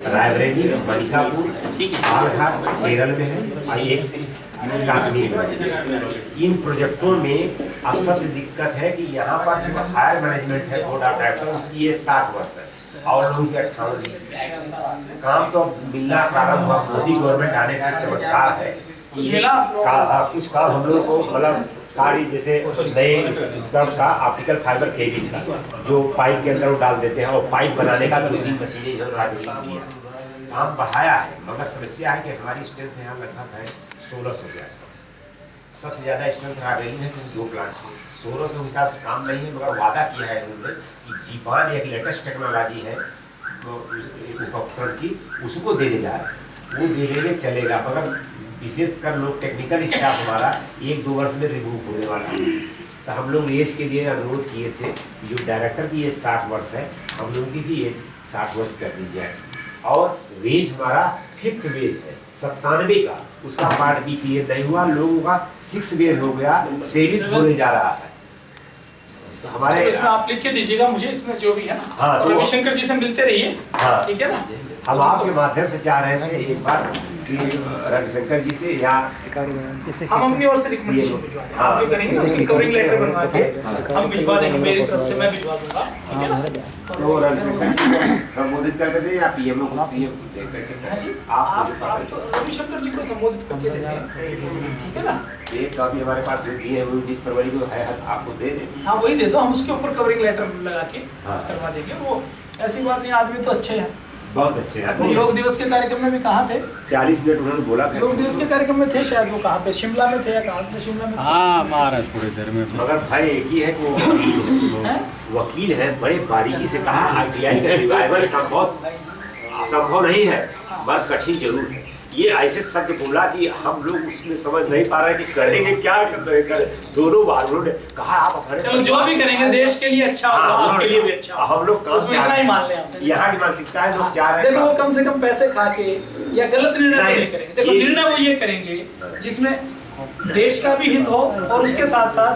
रायबरेली, मनिकापुर, बालाघाट केरल में है, IX कश्मीर में। इन प्रोजेक्टों में अब सबसे दिक्कत है कि यहाँ पर जो हायर मैनेजमेंट है बोर्ड ऑफ डायरेक्टर उसकी ये 60 वर्ष है और लोगों के 58। काम तो मिलना प्रारंभ हुआ, मोदी गवर्नमेंट आने से चमत्कार है। कुछ काम हम लोग को मतलब कार्य जैसे नए उपकरण का ऑप्टिकल फाइबर केबल था जो पाइप के अंदर वो डाल देते हैं और पाइप बनाने का 2-3 मशीनें जो राजनीति है काम बढ़ाया है, मगर समस्या है कि हमारी स्ट्रेंथ यहाँ लगभग है 1600 के आसपास। सबसे ज़्यादा स्ट्रेंथ रायबरेली है क्योंकि 2 प्लांट 1600 के हिसाब से काम नहीं है, मगर वादा किया है उन्होंने कि जीपान एक लेटेस्ट टेक्नोलॉजी है उपकरण की, उसको देने जा रहे हैं। वो देने में चलेगा, मगर विशेषकर लोग टेक्निकल स्टाफ हमारा 1-2 वर्ष में रिमूव होने वाला है। तो हम लोग रेज के लिए अनुरोध किए थे जो डायरेक्टर की एज 60 वर्ष है, हम लोगों की भी एज 60 वर्ष कर दी जाए। और वेज हमारा 5th वेज है 97 का, उसका पार्ट भी क्लियर नहीं हुआ, लोगों का 6 वेज हो गया, सेवित होने जा रहा है। तो हमारे इसमें आप लिख के दीजिएगा मुझे, इसमें जो भी है। हाँ, और रविशंकर जी से मिलते रहिए। हाँ, ठीक है ना। हम आपके माध्यम से चाह रहे थे एक बार रविशंकर जी से या हम अपनी ओर से रिकमेंडेशन आप जो करेंगे ना उसकी कवरिंग लेटर बनवा के हम भिजवा देंगे, मेरी तरफ से मैं भिजवा दूंगा, ठीक है ना। तो रविशंकर जी को संबोधित करके दें या पीएमओ को कैसे आप तो रविशंकर जी को संबोधित करके देंगे, ठीक है ना। ये कॉपी हमारे पास जो दी है वो 20 फरवरी को है, आपको दे दें। हाँ वही दे दो, हम उसके ऊपर कवरिंग लेटर लगा के करवा देंगे। वो ऐसी बात नहीं, आदमी तो अच्छे हैं, बहुत अच्छे हैं। योग दिवस के कार्यक्रम में भी कहाँ थे? 40 मिनट उन्होंने बोला था। योग दिवस के कार्यक्रम में थे शायद, वो कहाँ पे, शिमला में थे या कहाँ थे? शिमला में। हाँ मारा थोड़ी देर में। मगर भाई एक ही है कि वो वकील है, बड़े बारीकी से कहा ITI का रिवाइवल संभव नहीं है, बहुत कठिन जरूर है। ये ऐसे शब्द बोला कि हम लोग उसमें समझ नहीं पा रहे कि करेंगे क्या करें। दोनों बार उन्होंने कहा आप चलो जो भी करेंगे देश के लिए अच्छा होगा, आपके लिए भी अच्छा। हम लोग काम इतना ही मान लें। यहाँ की मानसिकता है, लोग चाह रहे हैं देखो वो कम से कम पैसे खा के या गलत निर्णय नहीं करेंगे। देखो निर्णय वो ये करेंगे जिसमें देश का भी हित हो और उसके साथ साथ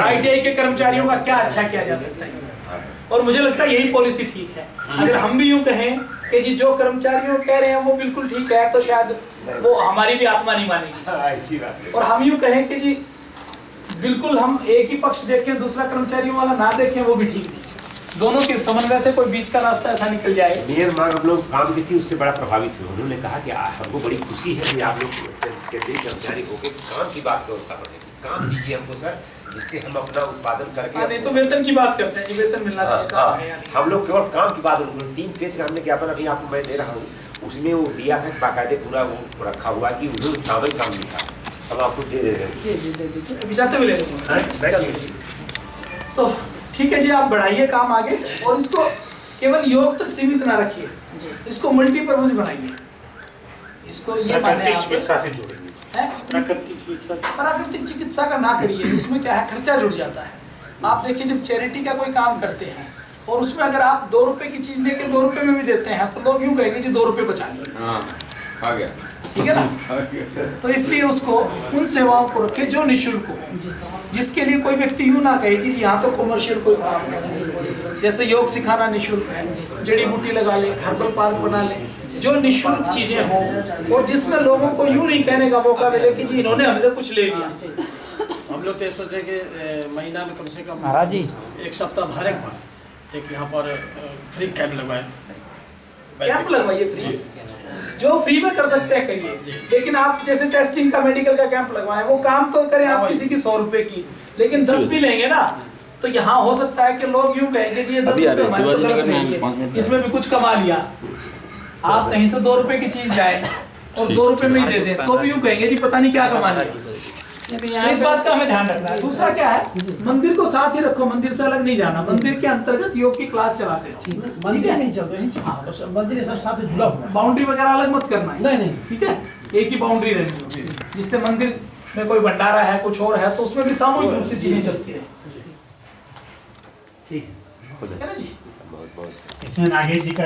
ITI के कर्मचारियों का क्या अच्छा किया जा सकता है। और मुझे लगता है यही पॉलिसी ठीक है। अगर हम भी यूं कहें कि जी जो कर्मचारियों कह रहे हैं वो बिल्कुल ठीक है, तो शायद वो हमारी भी आत्मा नहीं मानेगी। ऐसी बात है। और हम यूं कहें कि जी बिल्कुल हम एक ही पक्ष देखें, दूसरा कर्मचारियों वाला ना देखें, वो भी ठीक नहीं। दोनों के समन्वय से कोई बीच का रास्ता ऐसा निकल जाए। मेयर मांग हम लोग काम की थी, उससे बड़ा प्रभावित हुए। उन्होंने कहा कि हमको बड़ी खुशी है कि आप लोग केंद्रीय कर्मचारी होकर काम की बात व्यवस्था बढ़ेगी, काम दीजिए हमको सर, जिससे हम अपना उत्पादन करके। नहीं तो वेतन की बात करते हैं, वेतन मिलना चाहिए। हम लोग केवल काम की बात, 3 फेज का हमने ज्ञापन अभी आपको मैं दे रहा हूँ, उसमें वो दिया था बाकायदे पूरा वो रखा हुआ कि उन्होंने काम लिखा, अब आपको दे रहे हैं। तो ठीक है जी, आप बढ़ाइए काम आगे और इसको केवल योग तक सीमित ना रखिए, इसको मल्टीपर्पज बनाइए। इसको ये चिकित्सा से जोड़ेंगे, प्राकृतिक चिकित्सा का ना करिए। उसमें क्या है, खर्चा जुड़ जाता है। आप देखिए जब चैरिटी का कोई काम करते हैं और उसमें अगर आप 2 रुपए की चीज लेके 2 रुपए में भी देते हैं तो लोग यूं कहेंगे जी 2 रुपए बचा लिए, ठीक है ना। तो इसलिए उसको उन सेवाओं को रखे जो निःशुल्क हो, जिसके लिए कोई व्यक्ति यूं ना कहे कि यहाँ तो कमर्शियल कोई काम है। जैसे योग सिखाना निःशुल्क है, जड़ी बूटी लगा ले, हर्बल पार्क बना ले, जो निःशुल्क चीजें हों और जिसमें लोगों को यूं नहीं कहने का मौका मिले कि जी इन्होंने हमसे कुछ ले लिया। हम लोग तो सोचे कि महीना में कम से कम महाराज जी 1 सप्ताह हर एक बार एक यहाँ पर फ्री कैंप लगवाए। कैंप लगवाइए फ्री, जो फ्री में कर सकते हैं करिए। लेकिन आप जैसे टेस्टिंग का, मेडिकल का कैंप लगवाएं, वो काम तो करें आप किसी की 100 रुपए की, लेकिन 10 भी लेंगे ना तो यहाँ हो सकता है कि लोग यूं कहेंगे जी ये 10 रुपए हमारे तो गलत नहीं है, इसमें भी कुछ कमा लिया। आप कहीं से 2 रुपए की चीज जाए और 2 रुपए में ही दे दें तो भी यूं कहेंगे जी पता नहीं क्या कमा लिया। इस बात का हमें ध्यान रखना है। दूसरा क्या है, मंदिर को साथ ही रखो, मंदिर से अलग नहीं जाना। मंदिर के अंतर्गत योग की क्लास चलाते हो, मंदिर नहीं चलते हैं, मंदिर सब साथ जुड़ा हुआ है। बाउंड्री वगैरह अलग मत करना है, नहीं, ठीक है, एक ही बाउंड्री रहनी, जिससे मंदिर में कोई भंडारा है कुछ और है तो उसमें भी सामूहिक रूप से चीजें चलती है, ठीक है ना जी। इसमें नागेश जी का